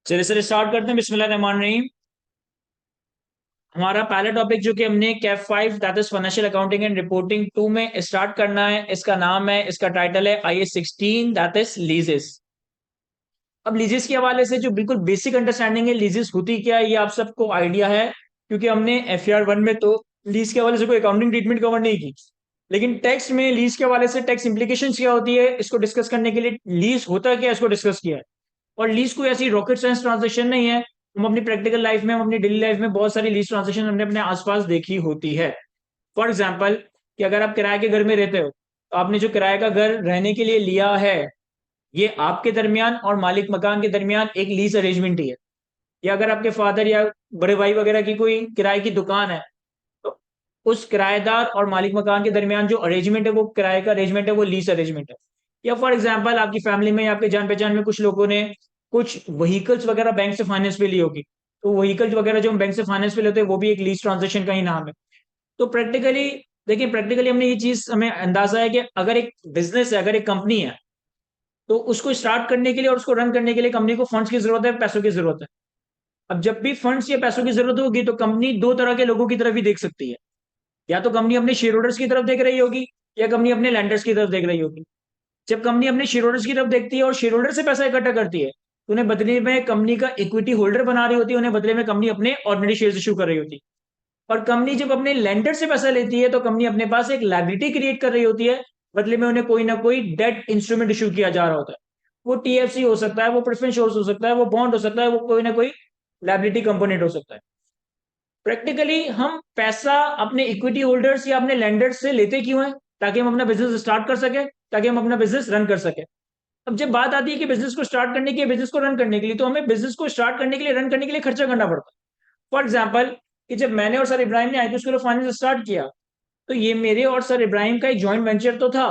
चलिए sir start करते हैं। बिस्मिल्लाहिर्रहमानिर्रहीम। हमारा पहला टॉपिक जो कि हमने Kaif 5 that is financial accounting and reporting 2 में स्टार्ट करना है, इसका नाम है, इसका टाइटल है IAS 16 दैट इज लीजेस। अब लीजेस के हवाले से जो बिल्कुल बेसिक अंडरस्टैंडिंग है लीजेस होती क्या है ये आप सबको आइडिया है, क्योंकि हमने FR 1 में तो लीज के हवाले से कोई अकाउंटिंग ट्रीटमेंट कवर नहीं की। लेकिन टैक्स में लीज के हवाले से टैक्स इंप्लीकेशंस क्या होती है इसको डिस्कस करने के लिए लीज होता क्या है इसको डिस्कस किया है। और लीज कोई ऐसी रॉकेट साइंस ट्रांजेक्शन नहीं है। हम अपनी प्रैक्टिकल लाइफ में, हम अपनी डेली लाइफ में बहुत सारी लीज ट्रांजेक्शन हमने अपने आसपास देखी होती है। फॉर एग्जाम्पल कि अगर आप किराए के घर में रहते हो तो आपने जो किराए का घर रहने के लिए लिया है ये आपके दरमियान और मालिक मकान के दरमियान एक लीज अरेंजमेंट ही है। या अगर आपके फादर या बड़े भाई वगैरह की कोई किराए की दुकान है तो उस किराएदार और मालिक मकान के दरमियान जो अरेंजमेंट है वो किराए का अरेंजमेंट है, वो लीज अरेंजमेंट है। या फॉर एग्जाम्पल आपकी फैमिली में या आपके जान पहचान में कुछ लोगों ने कुछ व्हीकल्स वगैरह बैंक से फाइनेंस पे ली होगी, तो व्हीकल्स वगैरह जो हम बैंक से फाइनेंस पे लेते हैं वो भी एक लीज ट्रांजेक्शन का ही नाम है। तो प्रैक्टिकली देखिए, प्रैक्टिकली हमने ये चीज हमें अंदाजा है कि अगर एक बिजनेस है, अगर एक कंपनी है, तो उसको स्टार्ट करने के लिए और उसको रन करने के लिए कंपनी को फंड्स की जरूरत है, पैसों की जरूरत है। अब जब भी फंड्स या पैसों की जरूरत होगी तो कंपनी दो तरह के लोगों की तरफ ही देख सकती है। या तो कंपनी अपने शेयर होल्डर्स की तरफ देख रही होगी या कंपनी अपने लैंडर्स की तरफ देख रही होगी। जब कंपनी अपने शेयर होल्डर्स की तरफ देखती है और शेयर होल्डर से पैसा इकट्ठा करती है तो उन्हें बदले में कंपनी का इक्विटी होल्डर बना रही होती है, उन्हें बदले में कंपनी अपने ऑर्डिनरी शेयर इशू कर रही होती है। और कंपनी जब अपने लेंडर से पैसा लेती है तो कंपनी अपने पास एक लायबिलिटी क्रिएट कर रही होती है, बदले में उन्हें कोई ना कोई डेट इंस्ट्रूमेंट इशू किया जा रहा होता है। वो TFC हो सकता है, वो प्रेफरेंस शेयर्स हो सकता है, वो बॉन्ड हो सकता है, वो कोई ना कोई लायबिलिटी कंपोनेंट हो सकता है। प्रैक्टिकली हम पैसा अपने इक्विटी होल्डर्स या अपने लेंडर्स से लेते क्यों हैं? ताकि हम अपना बिजनेस स्टार्ट कर सके, ताकि हम अपना बिजनेस रन कर सके। अब जब बात आती है कि बिजनेस को स्टार्ट करने की, बिजनेस को रन करने के लिए, तो हमें बिजनेस को स्टार्ट करने के लिए, रन करने के लिए खर्चा करना पड़ता है। फॉर एग्जाम्पल कि जब मैंने और सर इब्राहिम ने IQ school of finance start किया तो ये मेरे और सर इब्राहिम का एक जॉइंट वेंचर तो था,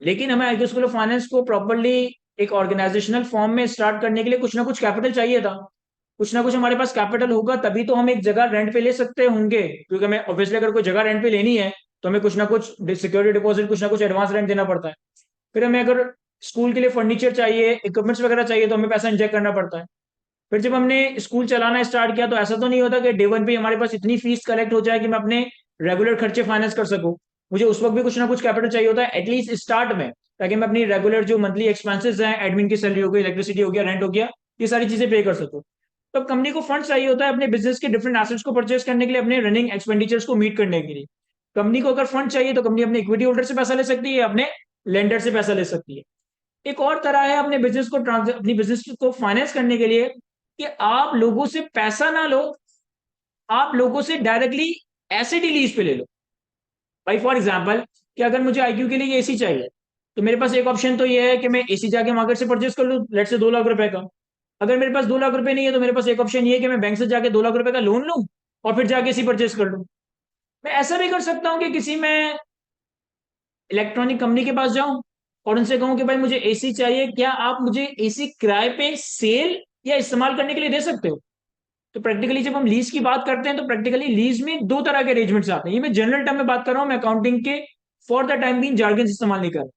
लेकिन हमें IQ स्कूल ऑफ फाइनेंस को प्रॉपरली एक ऑर्गेनाइजेशनल फॉर्म में स्टार्ट करने के लिए कुछ ना कुछ कैपिटल चाहिए था। कुछ ना कुछ हमारे पास कैपिटल होगा तभी तो हम एक जगह रेंट पे ले सकते होंगे, क्योंकि हमें ऑब्वियसली अगर कोई जगह रेंट पे लेनी है तो हमें कुछ ना कुछ सिक्योरिटी डिपॉजिट, कुछ ना कुछ एडवांस रेंट देना पड़ता है। फिर हमें अगर स्कूल के लिए फर्नीचर चाहिए, इक्विपमेंट्स वगैरह चाहिए तो हमें पैसा इंजेक्ट करना पड़ता है। फिर जब हमने स्कूल चलाना स्टार्ट किया तो ऐसा तो नहीं होता कि डे 1 पे हमारे पास इतनी फीस कलेक्ट हो जाए कि मैं अपने रेगुलर खर्चे फाइनेंस कर सकूं। मुझे उस वक्त भी कुछ ना कुछ कैपिटल चाहिए होता है एटलीस्ट स्टार्ट में, ताकि मैं अपनी रेगुलर जो मंथली एक्सपेंसेस हैं, एडमिन की सैलरी हो गई, इलेक्ट्रिसिटी हो गया, रेंट हो गया, ये सारी चीजें पे कर सकूं। तो कंपनी को फंड चाहिए होता है अपने बिजनेस के डिफरेंट एसेट्स को परचेज करने के लिए, अपने रनिंग एक्सपेंडिचर्स को मीट करने के लिए। कंपनी को अगर फंड चाहिए तो कंपनी अपने इक्विटी होल्डर से पैसा ले सकती है, अपने लेंडर से पैसा ले सकती है। एक और तरह है अपने बिजनेस को अपनी बिजनेस को फाइनेंस करने के लिए कि आप लोगों से पैसा ना लो, आप लोगों से डायरेक्टली एसेट ही लीज पे ले लो। भाई फॉर एग्जांपल कि अगर मुझे IQ के लिए एसी चाहिए तो मेरे पास एक ऑप्शन तो ये है कि मैं एसी जाके मार्केट से परचेज कर लूँ, लेट से 2 लाख रुपए का। अगर मेरे पास 2 लाख रुपए नहीं है तो मेरे पास एक ऑप्शन ये है कि मैं बैंक से जाके 2 लाख रुपए का लोन लूँ और फिर जाके एसी परचेज कर लूँ। मैं ऐसा भी कर सकता हूँ कि किसी मैं इलेक्ट्रॉनिक कंपनी के पास जाऊं और उनसे कहूं कि भाई मुझे एसी चाहिए, क्या आप मुझे एसी किराए पे सेल या इस्तेमाल करने के लिए दे सकते हो? तो प्रैक्टिकली जब हम लीज की बात करते हैं तो प्रैक्टिकली लीज में दो तरह के अरेंजमेंट्स आते हैं। ये मैं जनरल टर्म में बात कर रहा हूं, मैं अकाउंटिंग के for the time being jargon इस्तेमाल नहीं कर रहा।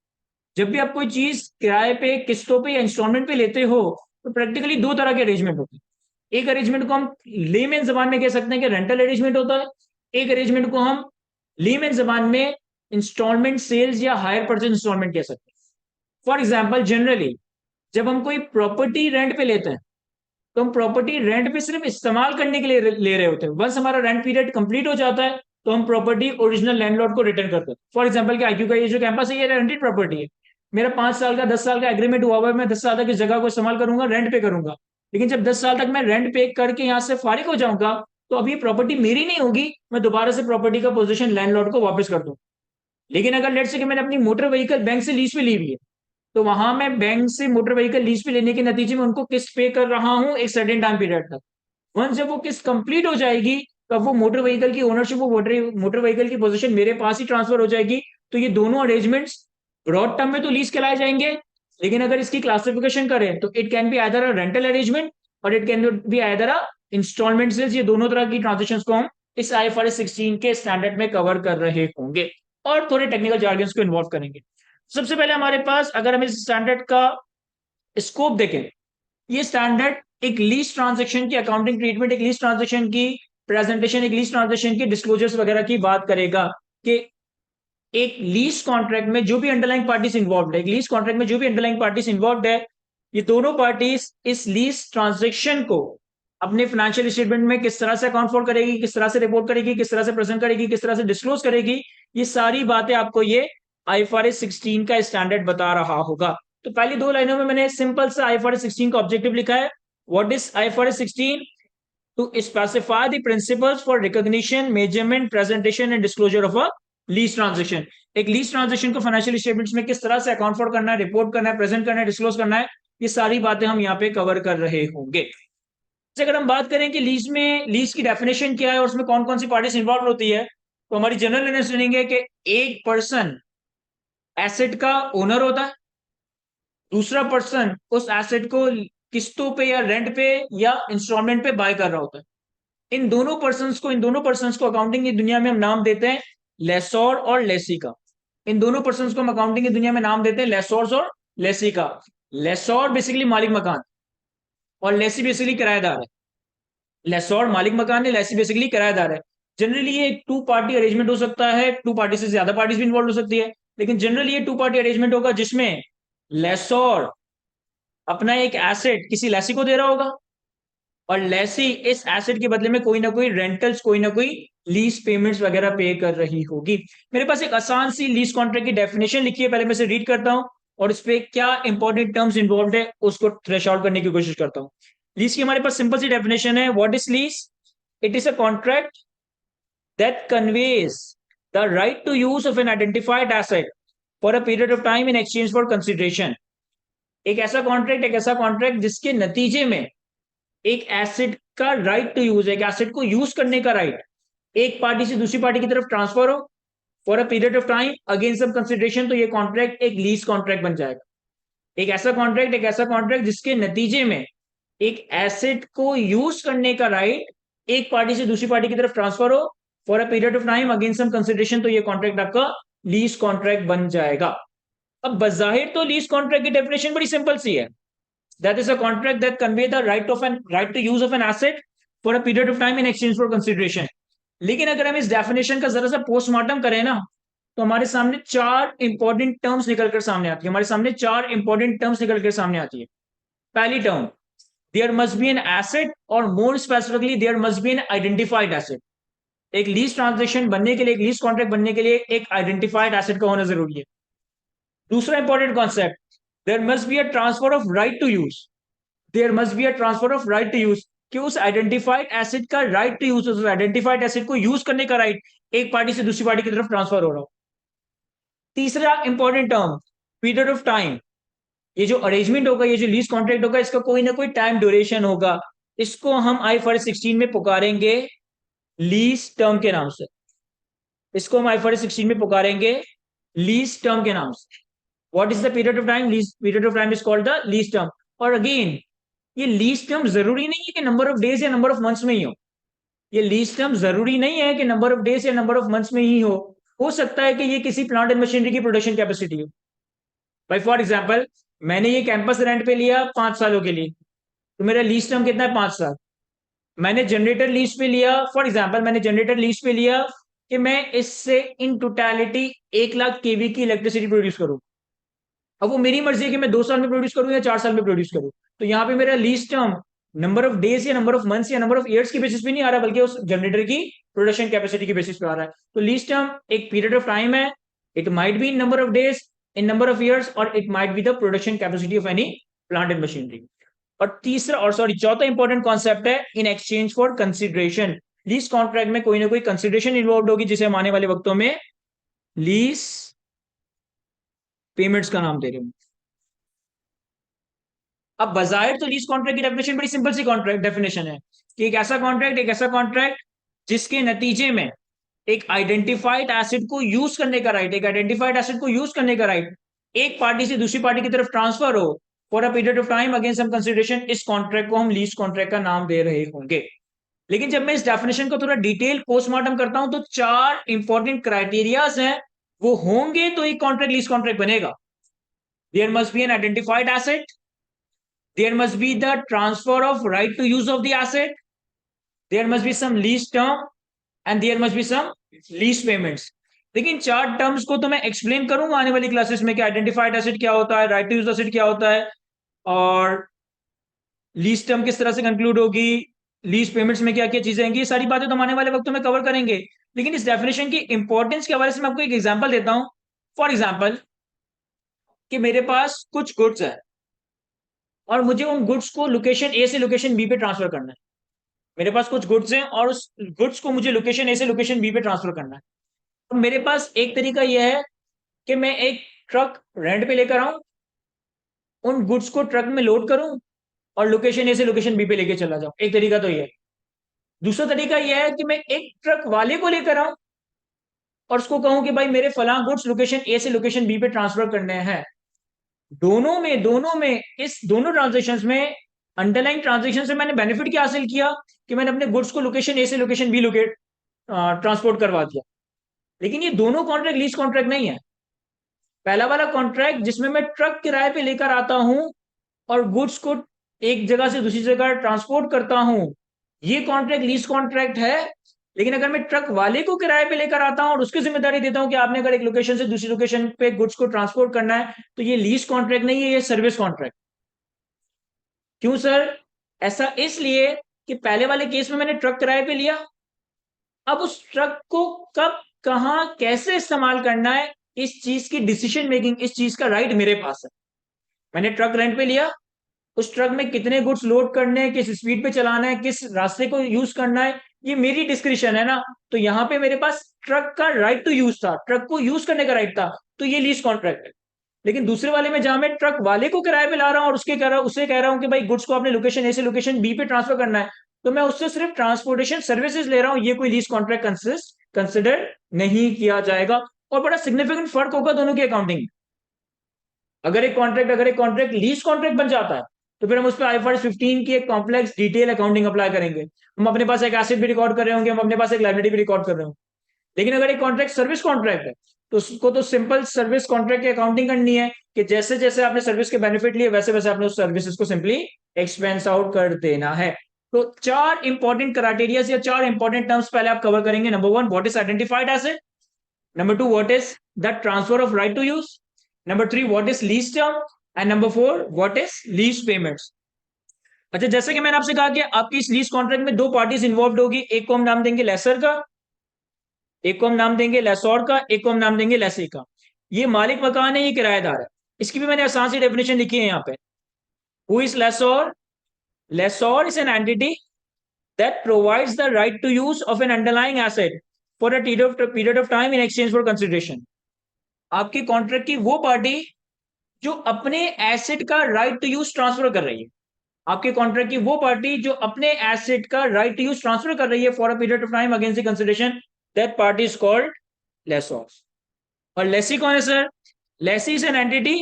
जब भी आप कोई चीज किराए पे, किस्तों पे या इंस्टॉलमेंट पे लेते हो तो प्रैक्टिकली दो तरह के अरेंजमेंट होते हैं। एक अरेंजमेंट को हम लेमैन जबान में कह सकते हैं कि रेंटल अरेंजमेंट होता है। एक अरेंजमेंट को हम लेमैन जबान में इंस्टॉलमेंट सेल्स या हायर परचेज इंस्टॉलमेंट कह सकते हैं। फॉर एग्जाम्पल जनरली जब हम कोई प्रॉपर्टी रेंट पे लेते हैं तो हम प्रॉपर्टी रेंट पे सिर्फ इस्तेमाल करने के लिए ले रहे होते हैं। वंस हमारा रेंट पीरियड कंप्लीट हो जाता है तो हम प्रॉपर्टी ओरिजिनल लैंडलॉर्ड को रिटर्न करते हैं। फॉर एग्जाम्पल कि IQ का ये जो कैंपस है ये रेंटेड प्रॉपर्टी है। मेरा 5 साल का 10 साल का एग्रीमेंट हुआ हुआ है, मैं 10 साल तक इस जगह को इस्तेमाल करूंगा, रेंट पे करूंगा। लेकिन जब 10 साल तक मैं रेंट पे करके यहाँ से फारिग हो जाऊंगा तो अब ये प्रॉपर्टी मेरी नहीं होगी, मैं दोबारा से प्रॉपर्टी का पोजीशन लैंडलॉर्ड को वापस कर दूँ। लेकिन अगर लेट से कि मैंने अपनी मोटर व्हीकल बैंक से लीज पे ली हुई है तो वहां मैं बैंक से मोटर व्हीकल लीज पे लेने के नतीजे में उनको किस्त पे कर रहा हूं एक सर्टेन टाइम पीरियड तक। वंस जब वो किस्त कंप्लीट हो जाएगी तब वो मोटर व्हीकल की ओनरशिप, वो मोटर व्हीकल की पोजीशन मेरे पास ही ट्रांसफर हो जाएगी। तो ये दोनों अरेंजमेंट्स ब्रॉड टर्म में तो लीज कहलाए जाएंगे, लेकिन अगर इसकी क्लासिफिकेशन करें तो it can be either a rental arrangement और it can be either a installment sales. ये दोनों तरह की ट्रांजेक्शन को हम इस IFRS 16 के स्टैंडर्ड में कवर कर रहे होंगे और थोड़े टेक्निकल जार्गन्स को इन्वॉल्व करेंगे। सबसे पहले हमारे पास अगर हम इस स्टैंडर्ड का स्कोप देखें, ये स्टैंडर्ड एक लीज ट्रांजेक्शन की अकाउंटिंग ट्रीटमेंट, एक लीज ट्रांजेक्शन की प्रेजेंटेशन, एक लीज ट्रांजेक्शन की डिस्क्लोजर्स वगैरह की बात करेगा कि एक लीज कॉन्ट्रैक्ट में जो भी अंडरलाइंग पार्टीज इन्वॉल्व है, एक लीज कॉन्ट्रैक्ट में जो भी अंडरलाइंग पार्टीज इन्वॉल्व है, ये दोनों पार्टीज इस लीज ट्रांजेक्शन को अपने फाइनेंशियल स्टेटमेंट में किस तरह से अकाउंट फॉर करेगी, किस तरह से रिपोर्ट करेगी, किस तरह से प्रेजेंट करेगी, किस तरह से डिस्क्लोज करेगी, ये सारी बातें आपको ये आईएफआरएस 16 का स्टैंडर्ड बता रहा होगा। तो पहली दो लाइनों में मैंने सिंपल सा आईएफआरएस 16 का ऑब्जेक्टिव लिखा है। What is IFRS 16? To specify the principles for recognition, measurement, presentation and disclosure of a lease transaction. एक लीज ट्रांजेक्शन को फाइनेंशियल स्टेटमेंट्स में किस तरह से अकाउंट फॉर करना है, रिपोर्ट करना है, प्रेजेंट करना है, डिस्क्लोज करना है, ये सारी बातें हम यहाँ पे कवर कर रहे होंगे। अगर हम बात करें कि लीज में लीज की डेफिनेशन क्या है और उसमें कौन कौन सी पार्टीज इन्वॉल्व होती है, तो हमारी जनरल अंडरस्टैंडिंग है कि एक पर्सन एसेट का ओनर होता है, दूसरा पर्सन उस एसेट को किस्तों पे या रेंट पे या इंस्टॉलमेंट पे बाय कर रहा होता है। इन दोनों पर्सनस को अकाउंटिंग की दुनिया में हम नाम देते हैं लेसोर और लेसी का। इन दोनों पर्सनस को हम अकाउंटिंग की दुनिया में नाम देते हैं लेसोर्स और लेसी का। लेसोर बेसिकली मालिक मकान और लेसी बेसिकली किराएदार है। लेसोर मालिक मकान है, लेसी बेसिकली किराएदार है। जनरली ये एक टू पार्टी अरेंजमेंट हो सकता है, टू पार्टी से ज्यादा पार्टीज भी इन्वॉल्व हो सकती है, लेकिन जनरली ये टू पार्टी अरेंजमेंट होगा जिसमें लेसोर अपना एक एसेट किसी लेसी को दे रहा होगा और लेसी इस एसेट के बदले में कोई ना कोई रेंटल्स, कोई ना कोई लीज पेमेंट्स वगैरह पे कर रही होगी। मेरे पास एक आसान सी लीज कॉन्ट्रैक्ट की डेफिनेशन लिखी है, पहले मैं इसे रीड करता हूं और इस पे क्या इंपॉर्टेंट टर्म्स इन्वॉल्व है उसको थ्रेश आउट करने की कोशिश करता हूं। लीज की हमारे पास सिंपल सी डेफिनेशन है। What is lease? It is a contract that conveys the right to use of an identified asset for a period of time in exchange for consideration. एक ऐसा कॉन्ट्रैक्ट जिसके नतीजे में एक एसेट का राइट टू यूज, एक asset को use करने का राइट एक पार्टी से दूसरी पार्टी की तरफ ट्रांसफर हो for a period of time against some consideration, तो ये कॉन्ट्रैक्ट एक लीज कॉन्ट्रैक्ट बन जाएगा। एक ऐसा कॉन्ट्रैक्ट जिसके नतीजे में एक एसेट को यूज करने का राइट एक पार्टी से दूसरी पार्टी की तरफ ट्रांसफर हो for a period of time against some consideration, तो ये कॉन्ट्रैक्ट आपका लीज कॉन्ट्रैक्ट बन जाएगा। अब बजाहिर तो लीज कॉन्ट्रैक्ट की डेफिनेशन बड़ी सिंपल सी है। That is a contract that convey the right to use of an asset for a period of time in exchange for consideration. लेकिन अगर हम इस डेफिनेशन का जरा सा पोस्टमार्टम करें ना, तो हमारे सामने चार इंपॉर्टेंट टर्म्स निकलकर सामने आती है। हमारे सामने चार इंपॉर्टेंट टर्म्स निकलकर सामने आती है। पहली term, there must be an asset, और more specifically there must be an identified asset. एक लीज ट्रांजेक्शन बनने के लिए, एक लीज कॉन्ट्रैक्ट बनने के लिए एक आइडेंटिफाइड एसेट का होना जरूरी है। दूसरा important concept, there must be a transfer of right to use. There must be a transfer of right to use, कि उस आइडेंटिफाइड एसेट का राइट टू यूज, उस आइडेंटिफाइड एसेट को यूज करने का राइट एक पार्टी से दूसरी पार्टी की तरफ ट्रांसफर हो रहा हो। तीसरा important term, period of time. ये जो अरेंजमेंट होगा, ये जो लीज कॉन्ट्रैक्ट होगा, इसका कोई ना कोई टाइम ड्यूरेशन होगा। इसको हम आईएफआरएस 16 में पुकारेंगे लीज टर्म के नाम से। इसको हम आईएफआरएस 16 में पुकारेंगे लीज टर्म के नाम से। What is the period of time? Lease period of time is called the lease term. और अगेन, ये लीज टर्म जरूरी नहीं है कि नंबर ऑफ डेज या नंबर ऑफ मंथ्स में ही हो। ये लीज टर्म जरूरी नहीं है कि नंबर ऑफ डेज या नंबर ऑफ मंथ्स में ही हो सकता है कि ये किसी प्लांट एंड मशीनरी की प्रोडक्शन कैपेसिटी हो। भाई फॉर एग्जाम्पल, मैंने ये कैंपस रेंट पे लिया 5 सालों के लिए, तो मेरा लीज टर्म कितना है? 5 साल। मैंने जनरेटर लीज पे लिया, फॉर एग्जाम्पल मैंने जनरेटर लीज पे लिया कि मैं इससे इन टोटलिटी 1 लाख केवी की इलेक्ट्रिसिटी प्रोड्यूस करूं। अब वो मेरी मर्जी है कि मैं 2 साल में प्रोड्यूस करूं या 4 साल में प्रोड्यूस करूं। तो यहाँ पे मेरा lease term number of days या नंबर ऑफ मंथ्स या नंबर ऑफ ईयर्स की बेसिस पे नहीं आ रहा, बल्कि उस जनरेटर की प्रोडक्शन कैपेसिटी की बेसिस पे आ रहा है। तो लीज टर्म एक पीरियड ऑफ टाइम है। It might be in number of days, in number of years, और it might be the production capacity of any plant and machinery. और तीसरा, और सॉरी, चौथा इंपॉर्टेंट कॉन्सेप्ट है in exchange for consideration. Lease contract में कोई ना कोई कंसिडरेशन इन्वॉल्व होगी, जिसे हम आने वाले वक्तों में लीज पेमेंट्स का नाम दे रहे हैं। अब बाजाहिर तो लीज कॉन्ट्रैक्ट की डेफिनेशन बड़ी सिंपल सी कॉन्ट्रैक्ट डेफिनेशन है कि एक ऐसा कॉन्ट्रैक्ट जिसके नतीजे में एक आइडेंटिफाइड एसेट को यूज करने का राइट, एक आइडेंटिफाइड एसेट को यूज करने का राइट एक पार्टी से दूसरी पार्टी की तरफ ट्रांसफर हो for a period of time against some consideration, इस कॉन्ट्रैक्ट को हम लीज कॉन्ट्रैक्ट का नाम दे रहे होंगे। लेकिन जब मैं इस डेफिनेशन को थोड़ा डिटेल पोस्टमार्टम करता हूं, तो चार इंपॉर्टेंट क्राइटेरियाज हैं, वो होंगे तो एक कॉन्ट्रैक्ट लीज कॉन्ट्रैक्ट बनेगा। There must be an identified asset, there must be the transfer of right to use of the asset, there must be some lease term, and there must be some lease payments. लेकिन चार terms को तो मैं explain करूंगा आने वाली classes में कि आइडेंटिफाइड एसेट क्या होता है, राइट टू यूज एसेट क्या होता है, और लीज टर्म किस तरह से कंक्लूड होगी, लीज पेमेंट्स में क्या क्या चीजें आएंगी, ये सारी बातें तो हम आने वाले वक्त में कवर करेंगे। लेकिन इस डेफिनेशन की इंपॉर्टेंस के हवाले से मैं आपको एक एग्जांपल देता हूं। फॉर एग्जांपल कि मेरे पास कुछ गुड्स है और मुझे उन गुड्स को लोकेशन ए से लोकेशन बी पे ट्रांसफर करना है। मेरे पास कुछ गुड्स हैं और उस गुड्स को मुझे लोकेशन ए से लोकेशन बी पे ट्रांसफर करना है। तो मेरे पास एक तरीका यह है कि मैं एक ट्रक रेंट पे लेकर आऊं, उन गुड्स को ट्रक में लोड करूं और लोकेशन ए से लोकेशन बी पे लेके चला जाऊं। एक तरीका तो यह है। दूसरा तरीका यह है कि मैं एक ट्रक वाले को लेकर आऊं और उसको कहूं कि भाई मेरे फलां गुड्स लोकेशन ए से लोकेशन बी पे ट्रांसफर करने हैं। दोनों में इस दोनों ट्रांजेक्शन में अंडरलाइन ट्रांजेक्शन से मैंने बेनिफिट क्या हासिल किया कि मैंने अपने गुड्स को लोकेशन ए से लोकेशन बी लोकेट ट्रांसपोर्ट करवा दिया। लेकिन ये दोनों कॉन्ट्रैक्ट लीज कॉन्ट्रैक्ट नहीं है। पहला वाला कॉन्ट्रैक्ट जिसमें मैं ट्रक किराए पे लेकर आता हूं और गुड्स को एक जगह से दूसरी जगह ट्रांसपोर्ट करता हूं, ये कॉन्ट्रैक्ट लीज कॉन्ट्रैक्ट है। लेकिन अगर मैं ट्रक वाले को किराए पे लेकर आता हूं और उसकी जिम्मेदारी देता हूं कि आपने अगर एक लोकेशन से दूसरी लोकेशन पे गुड्स को ट्रांसपोर्ट करना है, तो ये लीज कॉन्ट्रैक्ट नहीं है, ये सर्विस कॉन्ट्रैक्ट। क्यों सर? ऐसा इसलिए कि पहले वाले केस में मैंने ट्रक किराए पे लिया, अब उस ट्रक को कब कहां कैसे इस्तेमाल करना है, इस चीज की डिसीजन मेकिंग, इस चीज का राइट मेरे पास है। मैंने ट्रक रेंट पे लिया, उस ट्रक में कितने गुड्स लोड करने हैं, किस स्पीड पे चलाना है, किस रास्ते को यूज करना है, ये मेरी डिस्क्रिप्शन है ना। तो यहाँ पे मेरे पास ट्रक का राइट टू यूज था, ट्रक को यूज करने का राइट था, तो ये लीज कॉन्ट्रैक्ट है। लेकिन दूसरे वाले में जहां मैं ट्रक वाले को किराए पे ला रहा हूं और उससे कह रहा हूं कि भाई गुड्स को अपने लोकेशन ए से लोकेशन बी पे ट्रांसफर करना है, तो मैं उससे सिर्फ ट्रांसपोर्टेशन सर्विसेज ले रहा हूं, ये कोई लीज कॉन्ट्रैक्ट कंसिडर नहीं किया जाएगा। और बड़ा सिग्निफिकेंट फर्क होगा दोनों की अकाउंटिंग। अगर एक कॉन्ट्रैक्ट लीज कॉन्ट्रैक्ट बन जाता है तो फिर हम उस पर आईफआरएस 15 की एक कॉम्प्लेक्स डिटेल अकाउंटिंग अप्लाई करेंगे। हम अपने पास एक एसेट भी रिकॉर्ड कर रहे होंगे, हम अपने पास एक लायबिलिटी भी रिकॉर्ड कर रहे होंगे। लेकिन अगर एक कॉन्ट्रैक्ट सर्विस कॉन्ट्रैक्ट है तो उसको तो सिंपल सर्विस कॉन्ट्रैक्ट की अकाउंटिंग करनी है कि जैसे जैसे आपने सर्विस के बेनिफिट लिए वैसे वैसे आपने उस सर्विसेज को सिंपली एक्सपेंस आउट कर देना है। तो चार इंपॉर्टेंट क्राइटेरिया या चार इंपॉर्टेंट टर्म्स पहले आप कवर करेंगे। Number one, what is identified asset. Number two, what is the transfer of right to use. Number three, what is lease term. And number four, what is lease payments. अच्छा, जैसे कि मैंने आपसे कहा कि आपकी इस लीज कॉन्ट्रैक्ट में दो पार्टीज इन्वॉल्व होगी, एक को हम नाम देंगे लेसर का, एक को हम नाम देंगे लेसोर का, एक को हम नाम देंगे लेसी का। ये मालिक मकान है, ये किराएदार है। इसकी भी मैंने आसान सी डेफिनेशन लिखी है यहाँ पे। Who is lessor? Lessor is an entity that provides the right to use of an underlying asset for a period of time in exchange for consideration. आपके कॉन्ट्रैक्ट की वो पार्टी जो अपने एसेट का राइट टू यूज ट्रांसफर कर रही है, आपके कॉन्ट्रैक्ट की वो पार्टी जो अपने एसेट का राइट टू यूज ट्रांसफर कर रही है for a period of time against the consideration, that party is called lessor. और लेसी कौन है sir? Lessee is an entity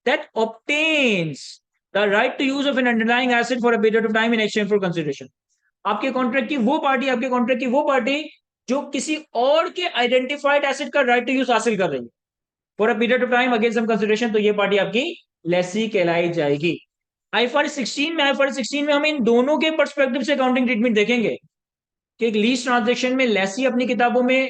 that obtains the right to use of an underlying asset for a period of time in exchange for consideration. आपके contract की वो party, आपके contract की वो party जो किसी और के आइडेंटिफाइड एसेट का राइट टू यूज हासिल कर रही है for a period of time against some consideration, तो ये पार्टी आपकी लेसी कहलाई जाएगी। आईफआरएस 16 में हम इन दोनों के पर्सपेक्टिव से अकाउंटिंग ट्रीटमेंट देखेंगे कि एक लीज ट्रांजैक्शन में लेसी अपनी किताबों में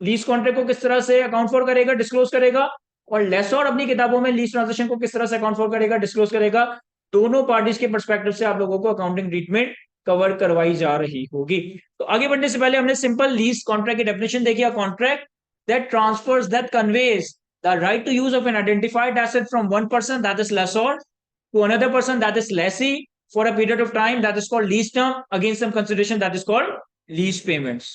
लीज कॉन्ट्रैक्ट को किस तरह से अकाउंट फॉर करेगा, डिस्क्लोज करेगा, और लेसोर अपनी किताबों में लीज ट्रांजैक्शन को किस तरह से अकाउंट फॉर करेगा, डिस्क्लोज करेगा। दोनों पार्टीज के पर्सपेक्टिव से आप लोगों को अकाउंटिंग ट्रीटमेंट कवर करवाई जा रही होगी। तो आगे बढ़ने से पहले हमने सिंपल लीज कॉन्ट्रैक्ट की डेफिनेशन देखी। Contract that transfers that conveys the right to use of an identified asset from one person that is lessor to another person that is lessee for a period of time that is called lease term against some consideration that is called lease payments.